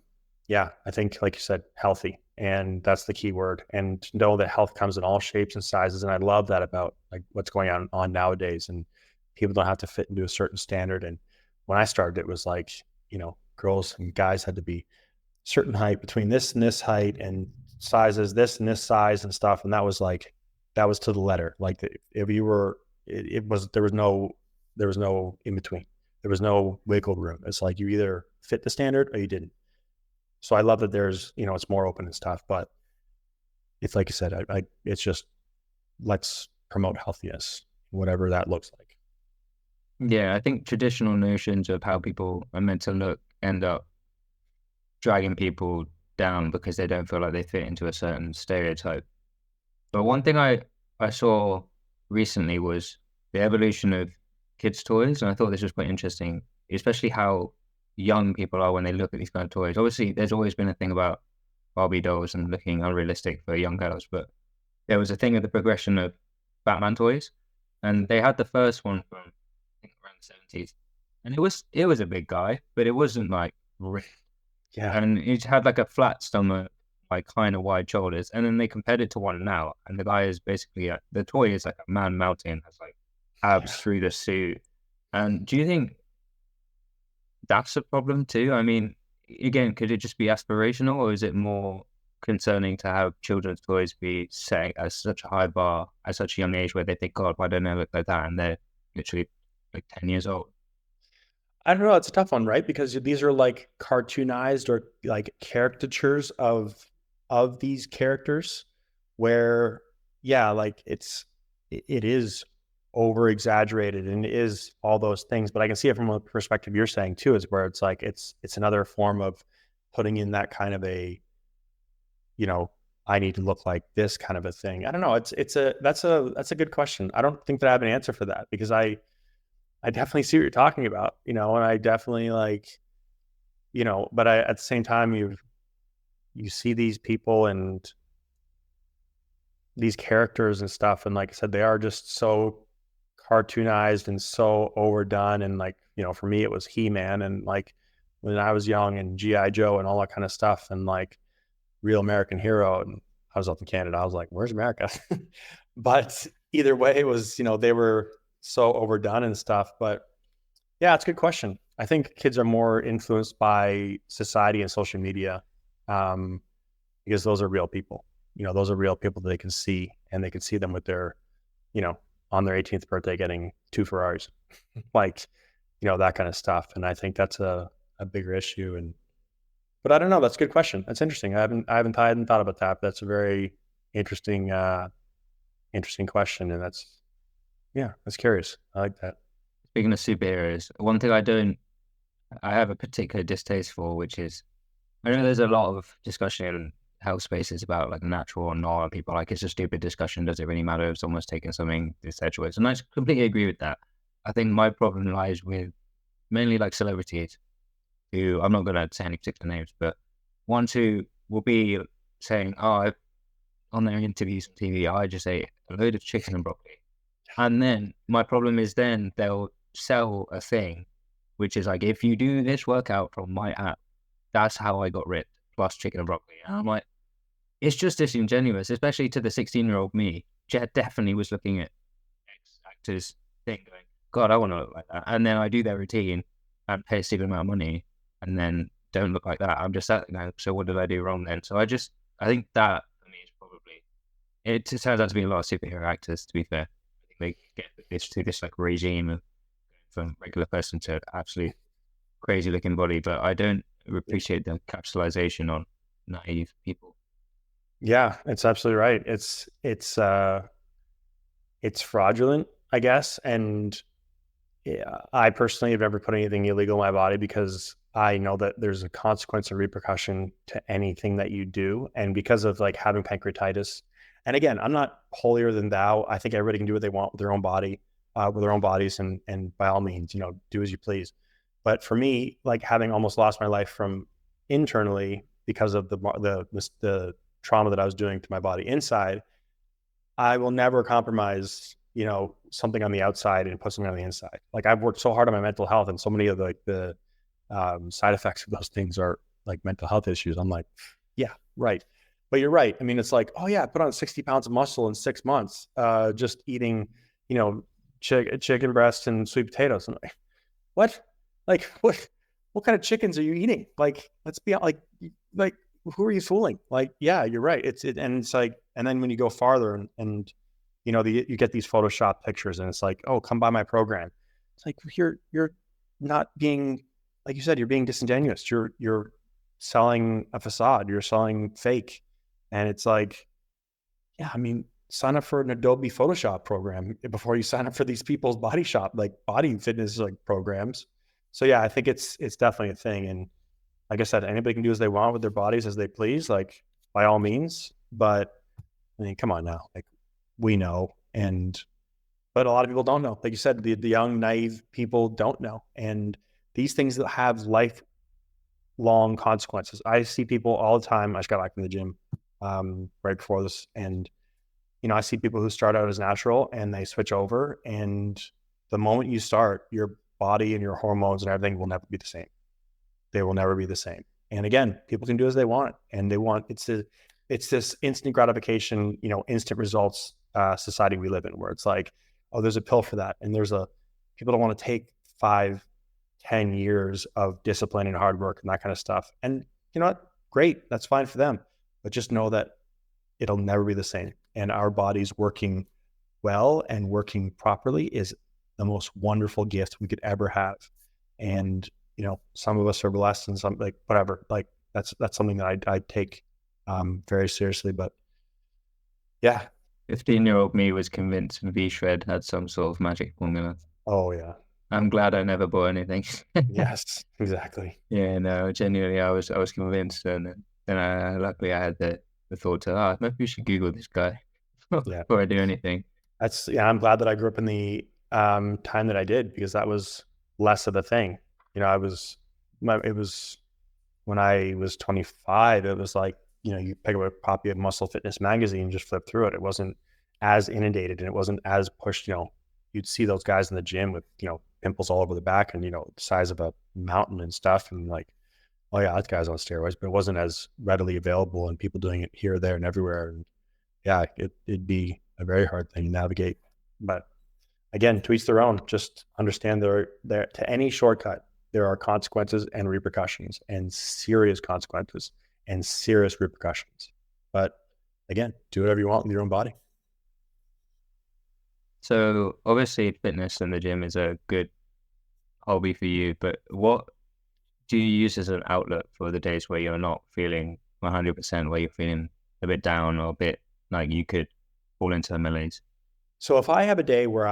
[SPEAKER 2] think, like you said, healthy, and that's the key word. And to know that health comes in all shapes and sizes, and I love that about like what's going on nowadays. And people don't have to fit into a certain standard. And when I started, it was like girls and guys had to be certain height between this and this height, and sizes this and this size and stuff. And that was to the letter. Like if you were, it was there was no in between. There was no wiggle room. It's like you either fit the standard or you didn't. So I love that there's, it's more open and stuff, but it's like you said, it's just, let's promote healthiness, whatever that looks like.
[SPEAKER 1] Yeah, I think traditional notions of how people are meant to look end up dragging people down because they don't feel like they fit into a certain stereotype. But one thing I saw recently was the evolution of kids' toys, and I thought this was quite interesting, especially how young people are when they look at these kind of toys. Obviously, there's always been a thing about Barbie dolls and looking unrealistic for young girls, but there was a thing of the progression of Batman toys, and they had the first one from I think around the 70s, and it was a big guy, but it wasn't like ripped,
[SPEAKER 2] Yeah.
[SPEAKER 1] and it had like a flat stomach, like kind of wide shoulders, and then they compared it to one now, and the guy is basically the toy is like a man mountain, has like abs
[SPEAKER 2] Yeah.
[SPEAKER 1] through the suit. And do you think that's a problem too? I mean, again, could it just be aspirational, or is it more concerning to have children's toys be set at such a high bar at such a young age where they think, God, why don't I look like that? And they're literally like 10 years old.
[SPEAKER 2] I don't know. It's a tough one, right? Because these are like cartoonized or like caricatures of these characters, where yeah, like it is over exaggerated and it is all those things. But I can see it from a perspective you're saying too, is where it's like it's another form of putting in that kind of a, you know, I need to look like this kind of a thing. I don't know. That's a good question. I don't think that I have an answer for that, because I definitely see what you're talking about, and I definitely like, but at the same time, you see these people and these characters and stuff. And like I said, they are just so cartoonized and so overdone. And like, for me, it was He-Man. And like when I was young, and G.I. Joe and all that kind of stuff, and like Real American Hero. And I was up in Canada. I was like, where's America? But either way, it was, they were so overdone and stuff. But yeah, it's a good question. I think kids are more influenced by society and social media, um, because those are real people. Those are real people that they can see, and they can see them with their, on their 18th birthday getting 2 Ferraris, like, that kind of stuff. And I think that's a bigger issue. But I don't know. That's a good question. That's interesting. I hadn't thought about that. But that's a very interesting, interesting question. And that's curious. I like that.
[SPEAKER 1] Speaking of superheroes, one thing I have a particular distaste for, which is, I know there's a lot of discussion in health spaces about like natural or not, and people are like, it's a stupid discussion. Does it really matter if someone's taking something this choice? And I completely agree with that. I think my problem lies with mainly like celebrities who, I'm not going to say any particular names, but ones who will be saying, oh, on their interviews on TV, I just ate a load of chicken and broccoli. And then my problem is then they'll sell a thing, which is like, if you do this workout from my app, that's how I got ripped, plus chicken and broccoli. And I'm like, it's just disingenuous, especially to the 16-year-old me. Jet definitely was looking at ex actors thing going, God, I want to look like that. And then I do their routine and pay a stupid amount of money and then don't look like that. I'm just sat there, so what did I do wrong then? So I think that for me is probably, it just turns out to be a lot of superhero actors, to be fair. I think they get this like regime of from regular person to absolute crazy looking body, but I don't appreciate the capitalization on naive people.
[SPEAKER 2] Yeah, it's absolutely right. It's fraudulent, I guess. And yeah, I personally have never put anything illegal in my body, because I know that there's a consequence and repercussion to anything that you do. And because of like having pancreatitis, and again, I'm not holier than thou. I think everybody can do what they want with their own body, with their own bodies, and by all means, do as you please. But for me, like having almost lost my life from internally because of the trauma that I was doing to my body inside, I will never compromise, something on the outside and put something on the inside. Like I've worked so hard on my mental health, and so many of the side effects of those things are like mental health issues. I'm like, yeah, right. But you're right. I mean, it's like, oh yeah, I put on 60 pounds of muscle in 6 months, just eating, chicken breast and sweet potatoes. And like, what? Like, what kind of chickens are you eating? Like, let's be like, who are you fooling? Like, yeah, you're right. And it's like, and then when you go farther and you get these Photoshop pictures, and it's like, oh, come by my program. It's like, you're not being, like you said, you're being disingenuous. You're selling a facade. You're selling fake. And it's like, yeah, I mean, sign up for an Adobe Photoshop program before you sign up for these people's body fitness like programs. So yeah, I think it's definitely a thing. And like I said, anybody can do as they want with their bodies as they please, like by all means. But I mean, come on now, like we know, but a lot of people don't know. Like you said, the young naive people don't know, and these things that have lifelong consequences. I see people all the time. I just got back from the gym right before this, and I see people who start out as natural and they switch over, and the moment you start, your body and your hormones and everything will never be the same. They will never be the same. And again, people can do as they want, and it's this instant gratification, instant results society we live in, where it's like, oh, there's a pill for that, and people don't want to take 5-10 years of discipline and hard work and that kind of stuff. And you know what? Great, that's fine for them, but just know that it'll never be the same. And our bodies working well and working properly is the most wonderful gift we could ever have. And some of us are blessed, and some, like, whatever, like that's something that I take very seriously. But yeah.
[SPEAKER 1] 15-year-old me was convinced V-Shred had some sort of magic formula.
[SPEAKER 2] Oh yeah.
[SPEAKER 1] I'm glad I never bought anything.
[SPEAKER 2] Yes, exactly.
[SPEAKER 1] Yeah, no, genuinely, I was convinced, and then luckily I had the thought to, maybe we should Google this guy
[SPEAKER 2] Yeah.
[SPEAKER 1] before I do anything.
[SPEAKER 2] I'm glad that I grew up in the time that I did, because that was less of a thing. It was when I was 25, it was like, you pick up a copy of Muscle Fitness magazine and just flip through it. It wasn't as inundated, and it wasn't as pushed. You'd see those guys in the gym with, pimples all over the back and, the size of a mountain and stuff. And like, oh yeah, that guy's on steroids, but it wasn't as readily available, and people doing it here, there, and everywhere. And yeah, it'd be a very hard thing to navigate. But again, to each their own. Just understand there to any shortcut, there are consequences and repercussions, and serious consequences and serious repercussions. But again, do whatever you want with your own body.
[SPEAKER 1] So obviously fitness in the gym is a good hobby for you, but what do you use as an outlet for the days where you're not feeling 100%, where you're feeling a bit down or a bit like you could fall into a malaise?
[SPEAKER 2] So if I have a day where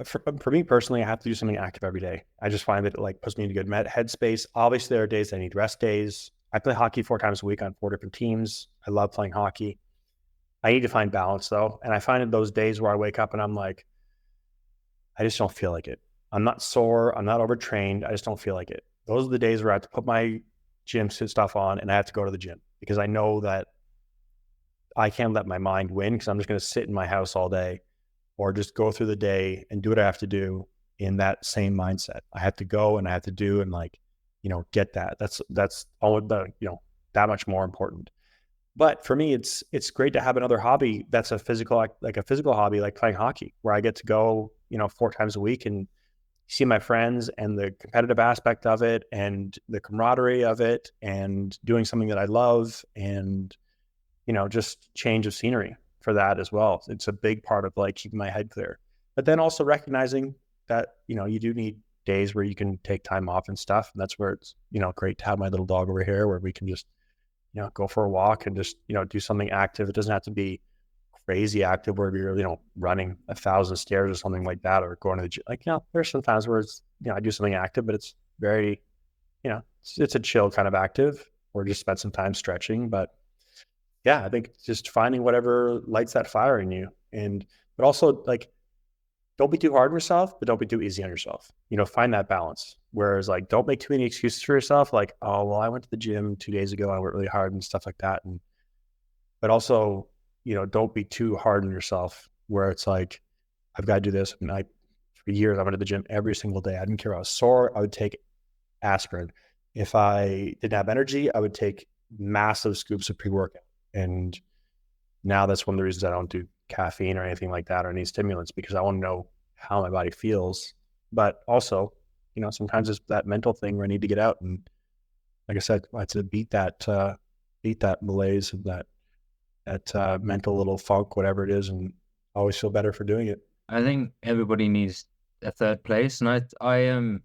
[SPEAKER 2] for me personally, I have to do something active every day. I just find that it like puts me in a good headspace. Obviously, there are days I need rest days. I play hockey 4 times a week on 4 different teams. I love playing hockey. I need to find balance though. And I find in those days where I wake up and I'm like, I just don't feel like it. I'm not sore. I'm not overtrained. I just don't feel like it. Those are the days where I have to put my gym stuff on and I have to go to the gym, because I know that I can't let my mind win, because I'm just going to sit in my house all day or just go through the day and do what I have to do in that same mindset. I have to go and I have to do, and like, get that. That's all the, that much more important. But for me, it's great to have another hobby that's a physical hobby, like playing hockey, where I get to go, 4 times a week and see my friends, and the competitive aspect of it and the camaraderie of it, and doing something that I love, and, just change of scenery for that as well. It's a big part of like keeping my head clear, but then also recognizing that, you do need days where you can take time off and stuff. And that's where it's, great to have my little dog over here, where we can just, go for a walk and just, do something active. It doesn't have to be crazy active where you're, running 1,000 stairs or something like that, or going to the gym. Like, there's some times where it's, I do something active, but it's very, it's a chill kind of active, or just spend some time stretching. But yeah, I think just finding whatever lights that fire in you. But also, like, don't be too hard on yourself, but don't be too easy on yourself. Find that balance. Whereas, like, don't make too many excuses for yourself. Like, oh, well, I went to the gym 2 days ago, I worked really hard and stuff like that. But also, don't be too hard on yourself, where it's like, I've got to do this. And for years, I went to the gym every single day. I didn't care if I was sore. I would take aspirin. If I didn't have energy, I would take massive scoops of pre-workout. And now that's one of the reasons I don't do caffeine or anything like that, or any stimulants, because I want to know how my body feels. But also, sometimes it's that mental thing where I need to get out. And like I said, I have to beat that malaise and that mental little funk, whatever it is, and always feel better for doing it.
[SPEAKER 1] I think everybody needs a third place. And I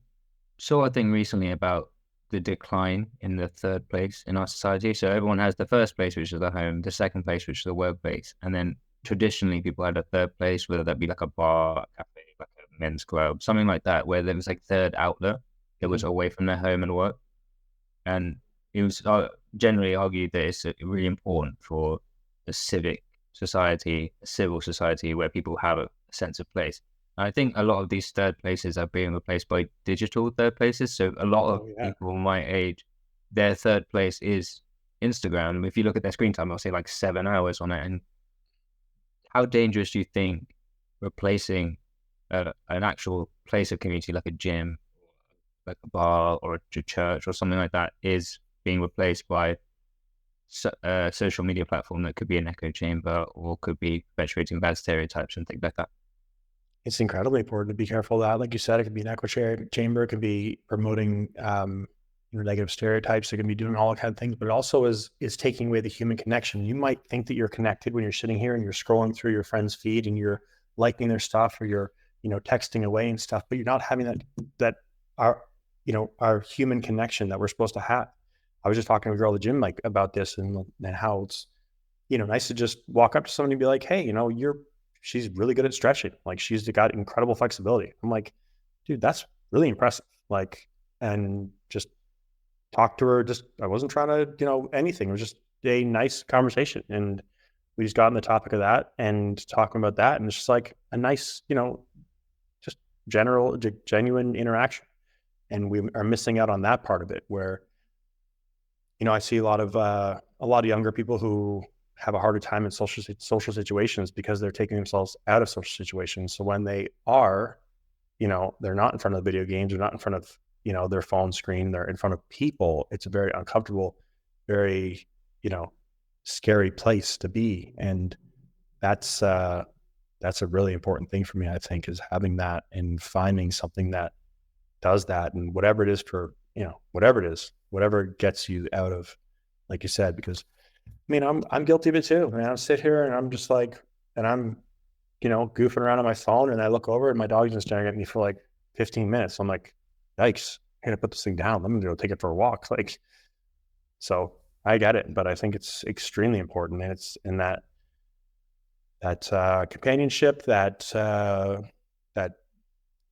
[SPEAKER 1] saw a thing recently about the decline in the third place in our society. So everyone has the first place, which is the home, the second place, which is the workplace. And then traditionally people had a third place, whether that be like a bar, a cafe, like a men's club, something like that, where there was like third outlet that was away from their home and work. And it was generally argued that it's really important for a civic society, a civil society, where people have a sense of place. I think a lot of these third places are being replaced by digital third places. So a lot of
[SPEAKER 2] Oh yeah.
[SPEAKER 1] people my age, their third place is Instagram. If you look at their screen time, I'll say like 7 hours on it. And how dangerous do you think replacing an actual place of community like a gym, like a bar or a church or something like that is being replaced by a social media platform that could be an echo chamber or could be perpetuating bad stereotypes and things like that?
[SPEAKER 2] It's incredibly important to be careful of that. Like you said, it could be an chamber, it could be promoting negative stereotypes, it can be doing all that kind of things, but it also is taking away the human connection. You might think that you're connected when you're sitting here and you're scrolling through your friend's feed and you're liking their stuff or you're, texting away and stuff, but you're not having that our, our human connection that we're supposed to have. I was just talking to a girl at the gym like about this and how it's, nice to just walk up to somebody and be like, hey, she's really good at stretching. Like she's got incredible flexibility. I'm like, dude, that's really impressive. Like, and just talk to her. Just, I wasn't trying to, anything. It was just a nice conversation. And we just got on the topic of that and talking about that. And it's just like a nice, just genuine interaction. And we are missing out on that part of it where, I see a lot of younger people who have a harder time in social situations because they're taking themselves out of social situations. So when they are, they're not in front of the video games, they're not in front of, their phone screen, they're in front of people. It's a very uncomfortable, very, scary place to be. And that's a really important thing for me, I think, is having that and finding something that does that and whatever it is whatever gets you out of, like you said, because I'm guilty of it too. I mean, I sit here and I'm just like, and I'm, goofing around on my phone and I look over and my dog's been staring at me for like 15 minutes. I'm like, yikes, I gotta put this thing down. Let me go take it for a walk. Like, so I get it, but I think it's extremely important. And it's in that companionship, that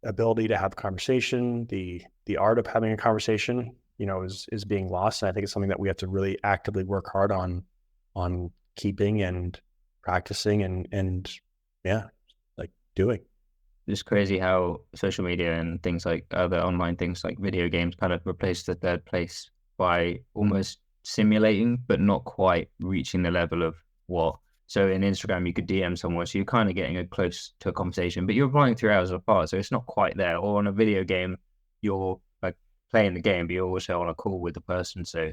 [SPEAKER 2] ability to have a conversation, the art of having a conversation, is being lost. And I think it's something that we have to really actively work hard on keeping and practicing and yeah, like doing.
[SPEAKER 1] It's crazy how social media and things like other online things like video games kind of replace the third place by almost simulating, but not quite reaching the level of what. So in Instagram, you could DM someone, so you're kind of getting a close to a conversation, but you're replying 3 hours apart, so it's not quite there. Or on a video game, you're like playing the game, but you're also on a call with the person. So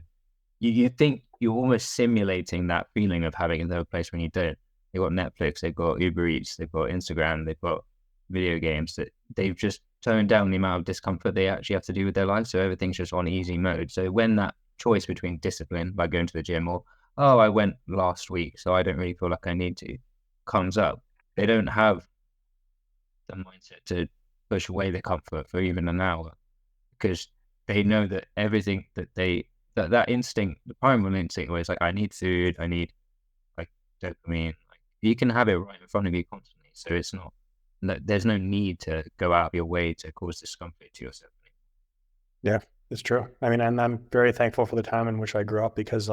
[SPEAKER 1] you think you're almost simulating that feeling of having a third place when you don't. They've got Netflix, they've got Uber Eats, they've got Instagram, they've got video games that they've just toned down the amount of discomfort they actually have to do with their life. So everything's just on easy mode. So when that choice between discipline, like going to the gym, or, oh, I went last week, so I don't really feel like I need to, comes up, they don't have the mindset to push away the comfort for even an hour because they know that everything that instinct, the primal instinct where it's like, I need food, I need like dopamine, like you can have it right in front of you constantly. So it's not, there's no need to go out of your way to cause discomfort to yourself.
[SPEAKER 2] Yeah, it's true. I mean, and I'm very thankful for the time in which I grew up because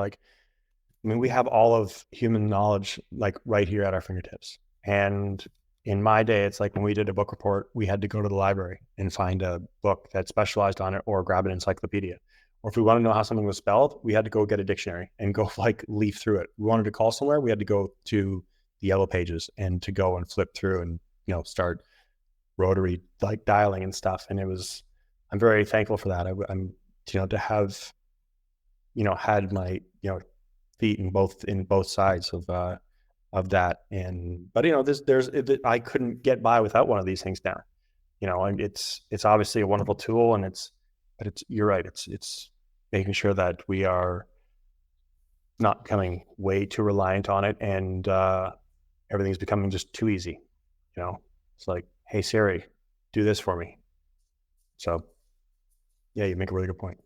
[SPEAKER 2] we have all of human knowledge like right here at our fingertips. And in my day, it's like when we did a book report, we had to go to the library and find a book that specialized on it or grab an encyclopedia. Or if we wanted to know how something was spelled, we had to go get a dictionary and go like leaf through it. We wanted to call somewhere, we had to go to the yellow pages and to go and flip through and, start rotary like dialing and stuff. And I'm very thankful for that. I'm, to have, had my, feet in both sides of that. And but I couldn't get by without one of these things now. And it's obviously a wonderful tool, and but you're right. It's making sure that we are not becoming way too reliant on it, and everything's becoming just too easy. It's like, hey Siri, do this for me. So yeah, you make a really good point.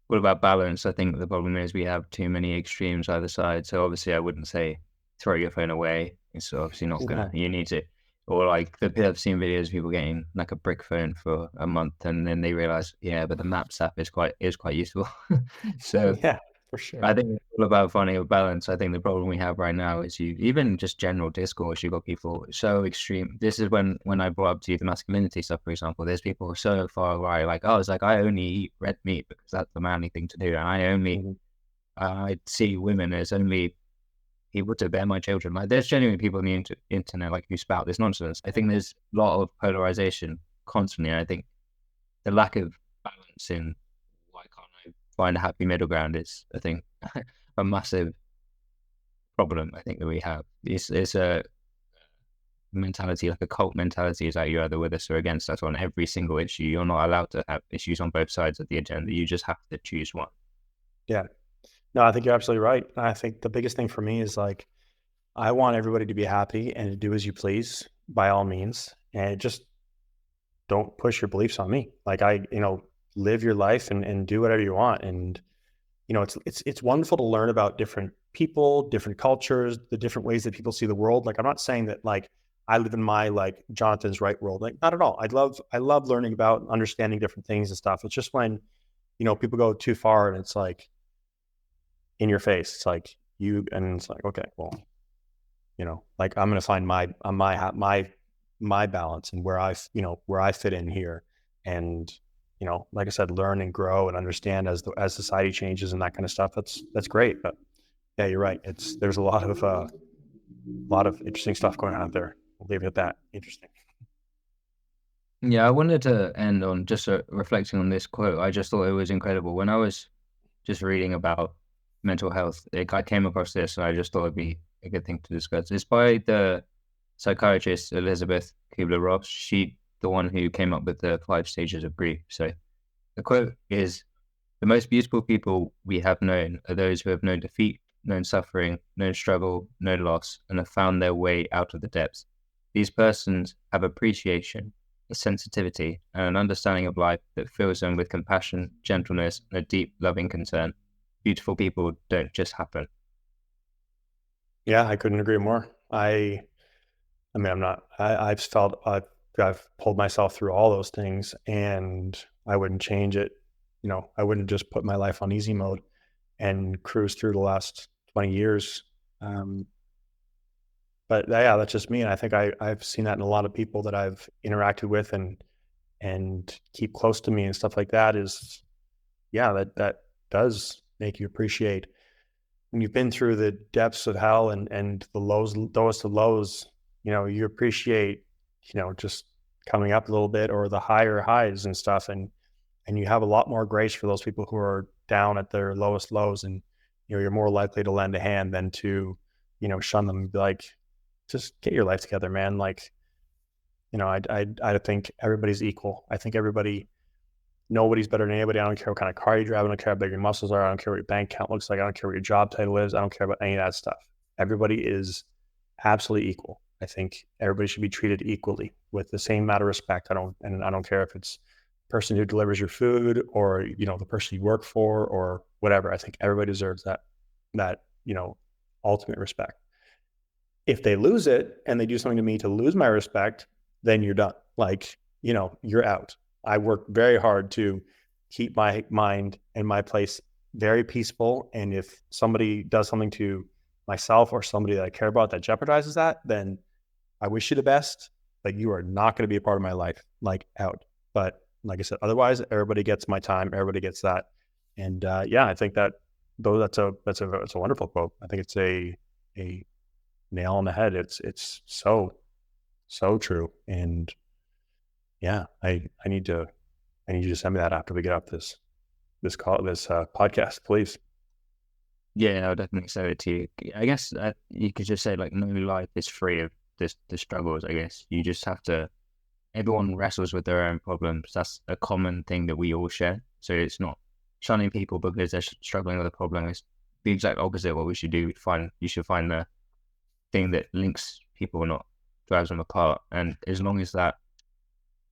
[SPEAKER 1] What about balance? I think the problem is we have too many extremes either side. So obviously, I wouldn't say throw your phone away. It's obviously not gonna.
[SPEAKER 2] Yeah.
[SPEAKER 1] You need to, or like I've seen videos of people getting like a brick phone for a month, and then they realize, yeah, but the Maps app is quite useful. So
[SPEAKER 2] Yeah. For sure.
[SPEAKER 1] I think it's all about finding a balance. I think the problem we have right now is you even just general discourse. You've got people so extreme. This is when I brought up to you the masculinity stuff, for example. There's people so far away, like, oh, it's like I only eat red meat because that's the manly thing to do, and
[SPEAKER 2] Mhm.
[SPEAKER 1] I see women as only people to bear my children. Like, there's genuinely people on the internet like who spout this nonsense. I think there's a lot of polarization constantly, and I think the lack of balance in why can't I find a happy middle ground is, I think, a massive problem. I think that we have. It's a mentality, like a cult mentality, is that you're either with us or against us on every single issue. You're not allowed to have issues on both sides of the agenda. You just have to choose one.
[SPEAKER 2] Yeah. No, I think you're absolutely right. I think the biggest thing for me is like, I want everybody to be happy and to do as you please by all means. And just don't push your beliefs on me. Like live your life and do whatever you want. And, it's wonderful to learn about different people, different cultures, the different ways that people see the world. Like, I'm not saying that like I live in my like Jonathan's right world. Like, not at all. I love learning about understanding different things and stuff. It's just when, people go too far and it's like in your face. It's like and it's like, okay, well, like I'm going to find my balance and where I fit in here. And, like I said, learn and grow and understand as society changes and that kind of stuff. That's great. But yeah, you're right. There's a lot of interesting stuff going on out there. We'll leave it at that. Interesting.
[SPEAKER 1] Yeah, I wanted to end on just reflecting on this quote. I just thought it was incredible. When I was just reading about mental health, I came across this, and I just thought it'd be a good thing to discuss. It's by the psychiatrist Elizabeth Kubler-Ross. She, the one who came up with the 5 stages of grief. So the quote is, "The most beautiful people we have known are those who have known defeat, known suffering, known struggle, known loss, and have found their way out of the depths. These persons have appreciation, a sensitivity, and an understanding of life that fills them with compassion, gentleness, and a deep, loving concern. Beautiful people don't just happen."
[SPEAKER 2] Yeah, I couldn't agree more. I mean, I've pulled myself through all those things and I wouldn't change it. I wouldn't just put my life on easy mode and cruise through the last 20 years. Um, but yeah, that's just me. And I think I've seen that in a lot of people that I've interacted with and keep close to me and stuff like that is, yeah, that does make you appreciate when you've been through the depths of hell and the lowest of lows, you appreciate, just coming up a little bit or the higher highs and stuff. And you have a lot more grace for those people who are down at their lowest lows. And, you're more likely to lend a hand than to, shun them and be like, just get your life together, man. Like, I think everybody's equal. I think nobody's better than anybody. I don't care what kind of car you drive. I don't care how big your muscles are. I don't care what your bank account looks like. I don't care what your job title is. I don't care about any of that stuff. Everybody is absolutely equal. I think everybody should be treated equally with the same amount of respect. I don't care if it's the person who delivers your food or, the person you work for or whatever. I think everybody deserves that, ultimate respect. If they lose it and they do something to me to lose my respect, then you're done. Like, you're out. I work very hard to keep my mind and my place very peaceful. And if somebody does something to myself or somebody that I care about that jeopardizes that, then I wish you the best, but you are not going to be a part of my life, like out. But like I said, otherwise, everybody gets my time. Everybody gets that. And yeah, I think that though that's a wonderful quote. I think it's a nail on the head. It's so true. And yeah, I need you to send me that after we get up this podcast, please.
[SPEAKER 1] Yeah, I'll definitely say it to you. I guess you could just say, like, no life is free of the struggles. I guess you just have to. Everyone wrestles with their own problems. That's a common thing that we all share. So it's not shunning people because they're struggling with a problem. It's the exact opposite of what we should do. You should find the thing that links people, not drives them apart. And as long as that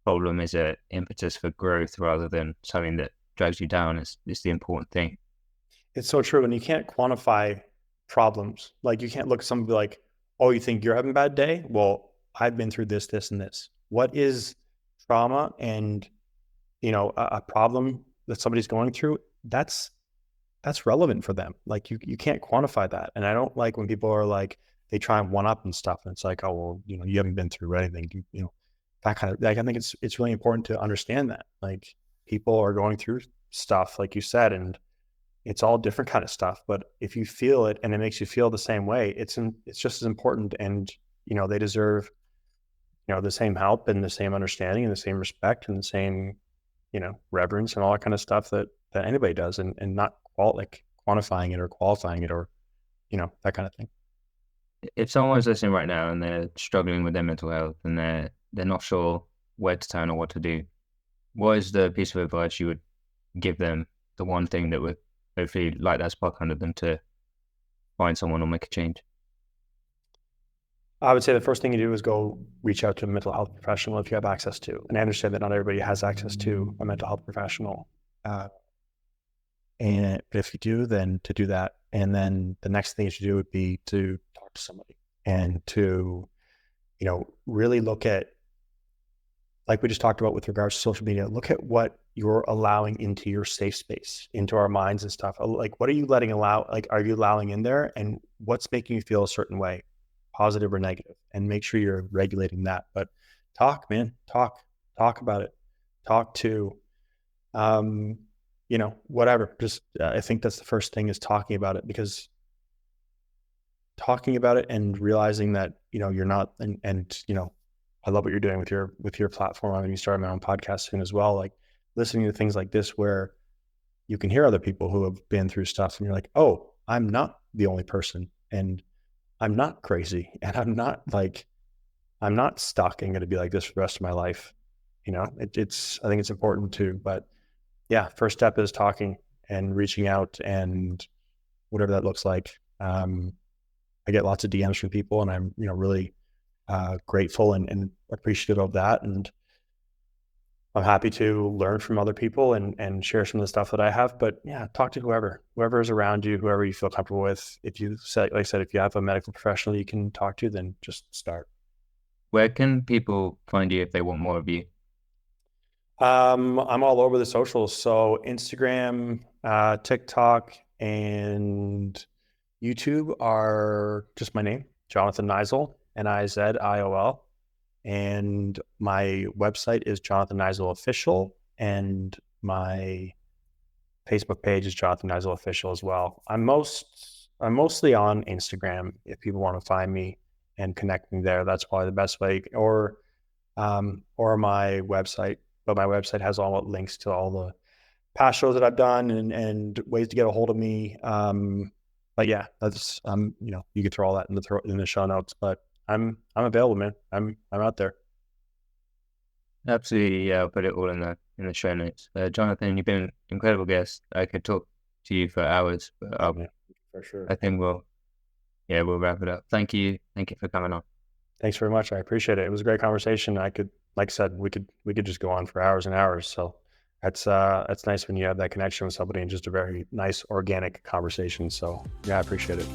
[SPEAKER 1] problem is a impetus for growth rather than something that drags you down, is the important thing.
[SPEAKER 2] It's so true. And you can't quantify problems. Like you can't look at somebody and be like, oh, you think you're having a bad day? Well, I've been through this, this, and this. What is trauma and, a problem that somebody's going through? That's that's relevant for them. Like you can't quantify that. And I don't like when people are like, they try and one up and stuff. And it's like, oh, well, you haven't been through anything, that kind of, like, I think it's really important to understand that, like, people are going through stuff, like you said, and it's all different kind of stuff. But if you feel it and it makes you feel the same way, it's just as important. And, they deserve, the same help and the same understanding and the same respect and the same, reverence and all that kind of stuff that anybody does, and not like quantifying it or qualifying it, or, that kind of thing.
[SPEAKER 1] If someone's listening right now and they're struggling with their mental health and they're not sure where to turn or what to do, what is the piece of advice you would give them? The one thing that would hopefully light that spark under them to find someone or make a change.
[SPEAKER 2] I would say the first thing you do is go reach out to a mental health professional if you have access to. And I understand that not everybody has access to a mental health professional. And if you do, then to do that. And then the next thing you should do would be to talk to somebody and to, really look at, like we just talked about with regards to social media, look at what you're allowing into your safe space, into our minds and stuff. Like, what are you are you allowing in there, and what's making you feel a certain way, positive or negative, and make sure you're regulating that. But talk, man, talk about it. Talk to, whatever. Just, I think that's the first thing, is talking about it, because talking about it and realizing that, you're not, and I love what you're doing with your platform. I'm going to be starting my own podcast soon as well. Like, listening to things like this where you can hear other people who have been through stuff, and you're like, oh, I'm not the only person, and I'm not crazy, and I'm not stuck and going to be like this for the rest of my life. I think it's important too. But yeah, first step is talking and reaching out, and whatever that looks like. I get lots of DMs from people, and I'm, really grateful and appreciative of that. And I'm happy to learn from other people and share some of the stuff that I have. But yeah, talk to whoever is around you, whoever you feel comfortable with. If you said, like I said, if you have a medical professional you can talk to, then just start.
[SPEAKER 1] Where can people find you if they want more of you?
[SPEAKER 2] I'm all over the socials. So Instagram, TikTok, and YouTube are just my name, Jonathon Niziol, Niziol. And my website is Jonathon Niziol Official, and my Facebook page is Jonathon Niziol Official as well. I'm mostly on Instagram if people want to find me and connect me there. That's probably the best way, or my website. But my website has all links to all the past shows that I've done, and ways to get a hold of me. But yeah, that's, you could throw all that in the show notes. But I'm available, man. I'm out there.
[SPEAKER 1] Absolutely, yeah. I'll put it all in the show notes. Jonathon, you've been an incredible guest. I could talk to you for hours, but
[SPEAKER 2] Yeah, for sure.
[SPEAKER 1] I think we'll wrap it up. Thank you for coming on.
[SPEAKER 2] Thanks very much. I appreciate it. It was a great conversation. Like I said, we could just go on for hours and hours. So that's nice when you have that connection with somebody, and just a very nice organic conversation. So yeah, I appreciate it.